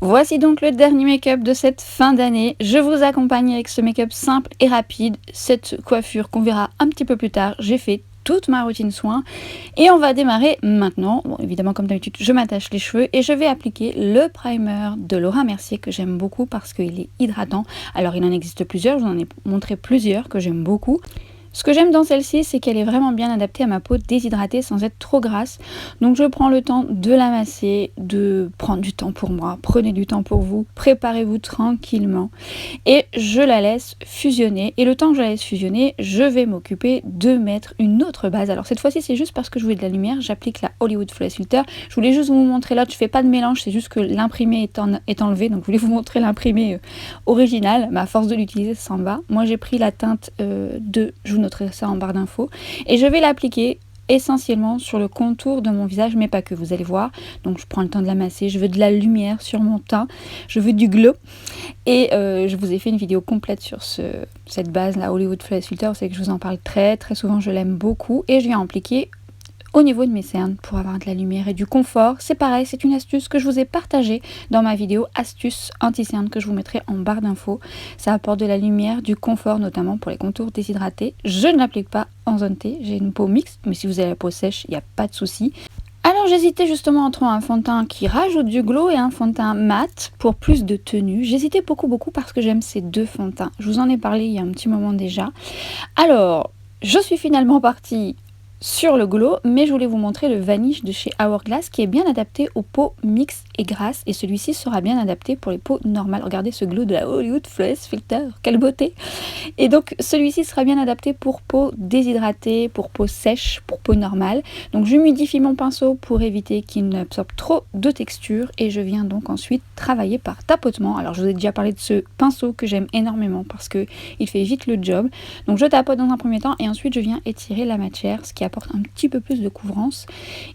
Voici donc le dernier make-up de cette fin d'année. Je vous accompagne avec ce make-up simple et rapide. Cette coiffure qu'on verra un petit peu plus tard. J'ai fait toute ma routine soin et on va démarrer maintenant. Bon, évidemment, comme d'habitude, je m'attache les cheveux et je vais appliquer le primer de Laura Mercier que j'aime beaucoup parce qu'il est hydratant. Alors, il en existe plusieurs, je vous en ai montré plusieurs que j'aime beaucoup. Ce que j'aime dans celle-ci, c'est qu'elle est vraiment bien adaptée à ma peau déshydratée sans être trop grasse. Donc je prends le temps de la masser, de prendre du temps pour moi. Prenez du temps pour vous, préparez-vous tranquillement. Et je la laisse fusionner. Et le temps que je la laisse fusionner, je vais m'occuper de mettre une autre base. Alors cette fois-ci, c'est juste parce que je voulais de la lumière. J'applique la Hollywood Flawless Filter. Je voulais juste vous montrer l'autre. Je fais pas de mélange, c'est juste que l'imprimé est enlevé. Donc je voulais vous montrer l'imprimé original. Mais à force de l'utiliser, ça s'en va. Moi, j'ai pris la teinte je vous noterai ça en barre d'infos. Et je vais l'appliquer essentiellement sur le contour de mon visage, mais pas que, vous allez voir. Donc je prends le temps de la masser, je veux de la lumière sur mon teint, je veux du glow. Et je vous ai fait une vidéo complète sur cette base, la Hollywood Flawless Filter, c'est que je vous en parle très souvent, je l'aime beaucoup. Et je viens appliquer au niveau de mes cernes pour avoir de la lumière et du confort. C'est pareil, c'est une astuce que je vous ai partagée dans ma vidéo astuce anti-cerne que je vous mettrai en barre d'infos. Ça apporte de la lumière, du confort, notamment pour les contours déshydratés. Je ne l'applique pas en zone T, j'ai une peau mixte, mais si vous avez la peau sèche, il n'y a pas de souci. Alors j'hésitais justement entre un fond de teint qui rajoute du glow et un fond de teint mat pour plus de tenue. J'hésitais beaucoup parce que j'aime ces deux fonds de teint. Je vous en ai parlé il y a un petit moment déjà. Alors, je suis finalement partie sur le glow, mais je voulais vous montrer le Vanish de chez Hourglass qui est bien adapté aux peaux mixtes et grasses, et celui-ci sera bien adapté pour les peaux normales. Regardez ce glow de la Hollywood Flawless Filter, quelle beauté! Et donc celui-ci sera bien adapté pour peau déshydratée, pour peau sèche, pour peau normale. Donc je humidifie mon pinceau pour éviter qu'il n'absorbe trop de texture, et je viens donc ensuite travailler par tapotement. Alors je vous ai déjà parlé de ce pinceau que j'aime énormément parce que il fait vite le job. Donc je tapote dans un premier temps et ensuite je viens étirer la matière, ce qui apporte un petit peu plus de couvrance,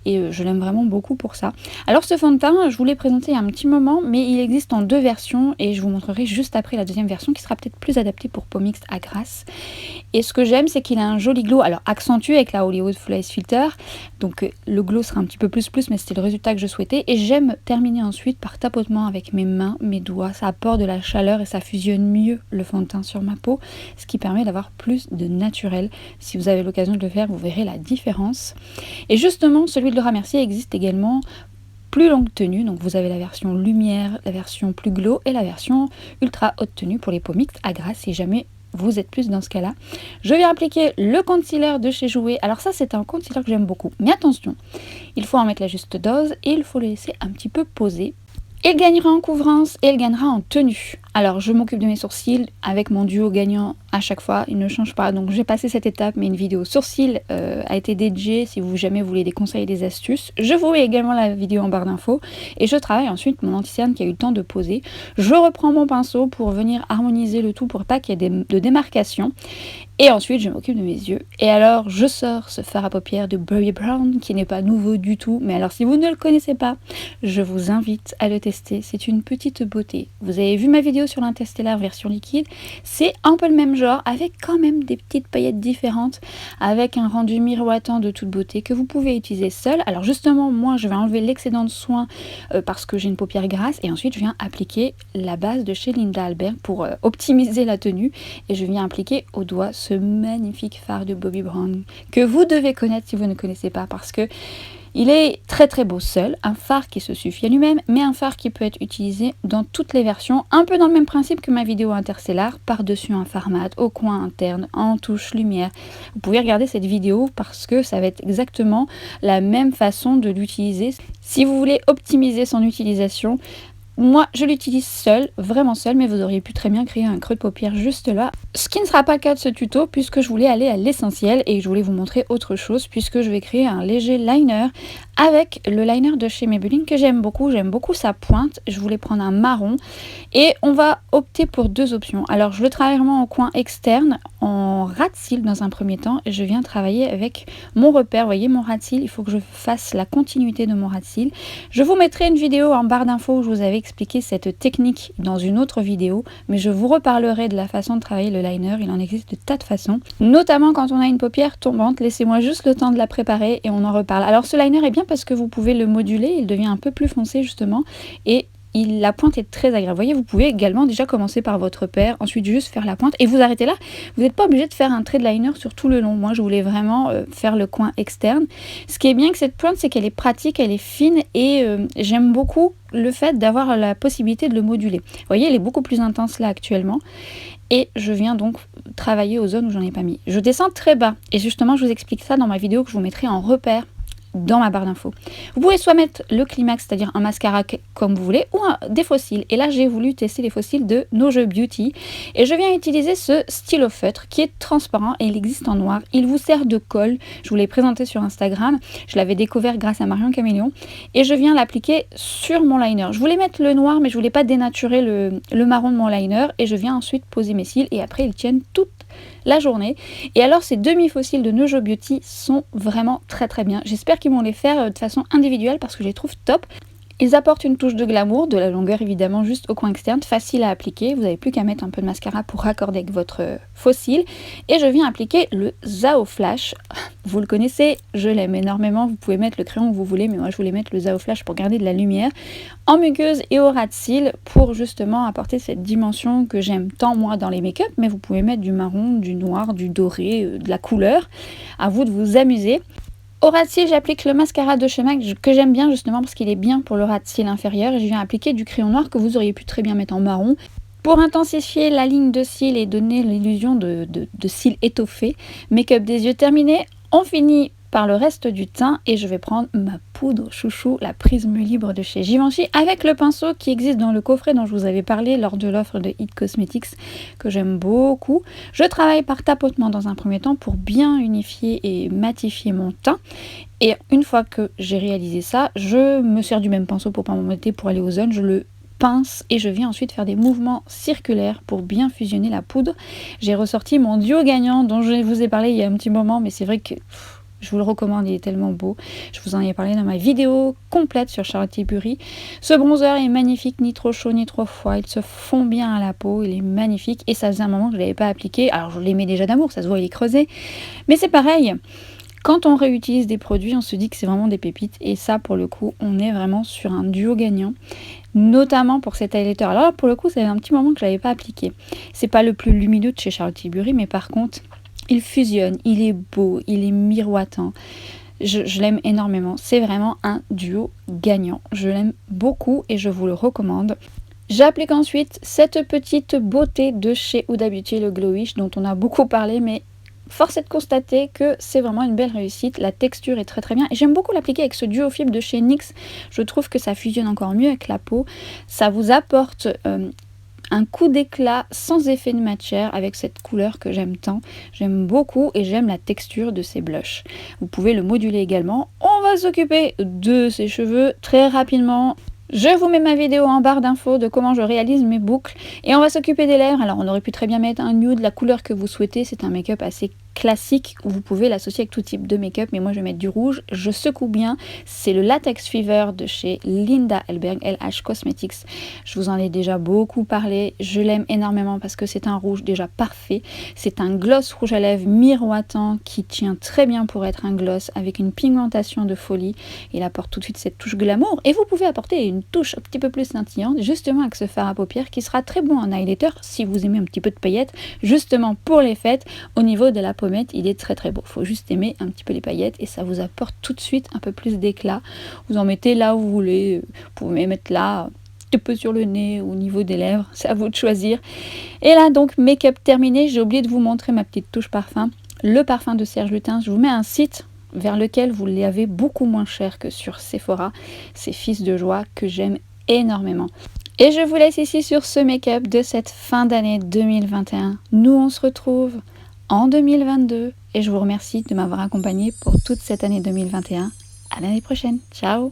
et je l'aime vraiment beaucoup pour ça. Alors ce fond de teint, je vous l'ai présenté il y a un petit moment, mais il existe en deux versions et je vous montrerai juste après la deuxième version qui sera peut-être plus adaptée pour peau mixte à grasse. Et ce que j'aime, c'est qu'il a un joli glow, alors accentué avec la Hollywood Flawless Filter, donc le glow sera un petit peu plus, mais c'était le résultat que je souhaitais. Et j'aime terminer ensuite par tapotement avec mes mains, mes doigts, ça apporte de la chaleur et ça fusionne mieux le fond de teint sur ma peau, ce qui permet d'avoir plus de naturel. Si vous avez l'occasion de le faire, vous verrez la différence. Et justement, celui de Laura Mercier existe également plus longue tenue, donc vous avez la version lumière, la version plus glow et la version ultra haute tenue pour les peaux mixtes à grasse si jamais vous êtes plus dans ce cas-là. Je vais appliquer le concealer de chez Jouer. Alors ça, c'est un concealer que j'aime beaucoup, mais attention, il faut en mettre la juste dose et il faut le laisser un petit peu poser. Il gagnera en couvrance et il gagnera en tenue. Alors je m'occupe de mes sourcils avec mon duo gagnant à chaque fois, il ne change pas. Donc j'ai passé cette étape, mais une vidéo sourcils a été dédiée si vous jamais voulez des conseils et des astuces. Je vous mets également la vidéo en barre d'infos et je travaille ensuite mon anti-cerne qui a eu le temps de poser. Je reprends mon pinceau pour venir harmoniser le tout pour pas qu'il y ait de démarcation. Et ensuite, je m'occupe de mes yeux. Et alors, je sors ce fard à paupières de Bobbi Brown, qui n'est pas nouveau du tout. Mais alors, si vous ne le connaissez pas, je vous invite à le tester. C'est une petite beauté. Vous avez vu ma vidéo sur l'Interstellar version liquide. C'est un peu le même genre, avec quand même des petites paillettes différentes, avec un rendu miroitant de toute beauté que vous pouvez utiliser seul. Alors justement, moi, je vais enlever l'excédent de soin parce que j'ai une paupière grasse. Et ensuite, je viens appliquer la base de chez Linda Albert pour optimiser la tenue. Et je viens appliquer au doigt ce magnifique fard de Bobbi Brown que vous devez connaître si vous ne connaissez pas, parce que il est très beau seul, un fard qui se suffit à lui-même, mais un fard qui peut être utilisé dans toutes les versions, un peu dans le même principe que ma vidéo Interstellar, par-dessus un fard mat, au coin interne, en touche lumière. Vous pouvez regarder cette vidéo parce que ça va être exactement la même façon de l'utiliser. Si vous voulez optimiser son utilisation, moi, je l'utilise seule, vraiment seule, mais vous auriez pu très bien créer un creux de paupière juste là. Ce qui ne sera pas le cas de ce tuto, puisque je voulais aller à l'essentiel et je voulais vous montrer autre chose, puisque je vais créer un léger liner avec le liner de chez Maybelline que j'aime beaucoup sa pointe. Je voulais prendre un marron et on va opter pour deux options. Alors, je le travaille vraiment en coin externe, en ras de cils dans un premier temps, et je viens travailler avec mon repère. Vous voyez, mon ras de cils, il faut que je fasse la continuité de mon ras de cils. Je vous mettrai une vidéo en barre d'infos où je vous avais expliqué cette technique dans une autre vidéo, mais je vous reparlerai de la façon de travailler le liner. Il en existe de tas de façons, notamment quand on a une paupière tombante. Laissez-moi juste le temps de la préparer et on en reparle. Alors ce liner est bien parce que vous pouvez le moduler, il devient un peu plus foncé justement, et la pointe est très agréable. Vous voyez, vous pouvez également déjà commencer par votre paire, ensuite juste faire la pointe et vous arrêtez là. Vous n'êtes pas obligé de faire un trait de liner sur tout le long. Moi, je voulais vraiment faire le coin externe. Ce qui est bien avec cette pointe, c'est qu'elle est pratique, elle est fine et j'aime beaucoup le fait d'avoir la possibilité de le moduler. Vous voyez, elle est beaucoup plus intense là actuellement. Et je viens donc travailler aux zones où j'en ai pas mis. Je descends très bas et justement je vous explique ça dans ma vidéo que je vous mettrai en repère dans ma barre d'infos. Vous pouvez soit mettre le climax, c'est-à-dire un mascara comme vous voulez, ou des fossiles. Et là, j'ai voulu tester les fossiles de No Jeux Beauty. Et je viens utiliser ce stylo feutre qui est transparent et il existe en noir. Il vous sert de colle. Je vous l'ai présenté sur Instagram. Je l'avais découvert grâce à Marion Caméléon. Et je viens l'appliquer sur mon liner. Je voulais mettre le noir, mais je voulais pas dénaturer le marron de mon liner. Et je viens ensuite poser mes cils. Et après, ils tiennent toute la journée. Et alors, ces demi-fossiles de No Jeux Beauty sont vraiment très très bien. J'espère qu'ils vont les faire de façon individuelle parce que je les trouve top. Ils apportent une touche de glamour, de la longueur évidemment juste au coin externe, facile à appliquer. Vous n'avez plus qu'à mettre un peu de mascara pour raccorder avec votre fossile. Et je viens appliquer le Zao Flash. Vous le connaissez, je l'aime énormément. Vous pouvez mettre le crayon que vous voulez, mais moi je voulais mettre le Zao Flash pour garder de la lumière. En muqueuse et au ras de cils pour justement apporter cette dimension que j'aime tant moi dans les make-up. Mais vous pouvez mettre du marron, du noir, du doré, de la couleur. À vous de vous amuser. Au ras de cils, j'applique le mascara de chez MAC que j'aime bien justement parce qu'il est bien pour le ras de cils inférieur. Et je viens appliquer du crayon noir que vous auriez pu très bien mettre en marron pour intensifier la ligne de cils et donner l'illusion de cils étoffés. Make-up des yeux terminé. On finit par le reste du teint et je vais prendre ma poudre chouchou, la Prisme Libre de chez Givenchy avec le pinceau qui existe dans le coffret dont je vous avais parlé lors de l'offre de It Cosmetics que j'aime beaucoup. Je travaille par tapotement dans un premier temps pour bien unifier et matifier mon teint. Et une fois que j'ai réalisé ça, je me sers du même pinceau pour pas m'embêter pour aller aux zones. Je le pince et je viens ensuite faire des mouvements circulaires pour bien fusionner la poudre. J'ai ressorti mon duo gagnant dont je vous ai parlé il y a un petit moment, mais c'est vrai que je vous le recommande, il est tellement beau. Je vous en ai parlé dans ma vidéo complète sur Charlotte Tilbury. Ce bronzer est magnifique, ni trop chaud ni trop froid. Il se fond bien à la peau, il est magnifique. Et ça faisait un moment que je ne l'avais pas appliqué. Alors je l'aimais déjà d'amour, ça se voit, il est creusé. Mais c'est pareil, quand on réutilise des produits, on se dit que c'est vraiment des pépites. Et ça, pour le coup, on est vraiment sur un duo gagnant. Notamment pour cet highlighter. Alors là, pour le coup, ça fait un petit moment que je ne l'avais pas appliqué. C'est pas le plus lumineux de chez Charlotte Tilbury, mais par contre, il fusionne, il est beau, il est miroitant. Je l'aime énormément. C'est vraiment un duo gagnant. Je l'aime beaucoup et je vous le recommande. J'applique ensuite cette petite beauté de chez Huda Beauty, le Glowish, dont on a beaucoup parlé, mais force est de constater que c'est vraiment une belle réussite. La texture est très très bien. Et j'aime beaucoup l'appliquer avec ce duo fibre de chez NYX. Je trouve que ça fusionne encore mieux avec la peau. Ça vous apporte un coup d'éclat sans effet de matière avec cette couleur que j'aime tant. J'aime beaucoup et j'aime la texture de ces blushs. Vous pouvez le moduler également. On va s'occuper de ses cheveux très rapidement. Je vous mets ma vidéo en barre d'infos de comment je réalise mes boucles. Et on va s'occuper des lèvres. Alors on aurait pu très bien mettre un nude, la couleur que vous souhaitez. C'est un make-up assez classique où vous pouvez l'associer avec tout type de make-up, mais moi je vais mettre du rouge, je secoue bien. C'est le Latex Fever de chez Linda Hellberg, LH Cosmetics. Je vous en ai déjà beaucoup parlé, je l'aime énormément parce que c'est un rouge déjà parfait. C'est un gloss rouge à lèvres miroitant qui tient très bien pour être un gloss avec une pigmentation de folie. Il apporte tout de suite cette touche glamour et vous pouvez apporter une touche un petit peu plus scintillante justement avec ce fard à paupières qui sera très bon en highlighter si vous aimez un petit peu de paillettes justement pour les fêtes. Au niveau de la pommette, il est très très beau. Il faut juste aimer un petit peu les paillettes et ça vous apporte tout de suite un peu plus d'éclat. Vous en mettez là où vous voulez. Vous pouvez mettre là, un petit peu sur le nez, au niveau des lèvres. C'est à vous de choisir. Et là donc, make-up terminé. J'ai oublié de vous montrer ma petite touche parfum. Le parfum de Serge Lutens. Je vous mets un site vers lequel vous l'avez beaucoup moins cher que sur Sephora. C'est Fils de Joie que j'aime énormément. Et je vous laisse ici sur ce make-up de cette fin d'année 2021. Nous, on se retrouve en 2022 et je vous remercie de m'avoir accompagné pour toute cette année 2021. À l'année prochaine. Ciao!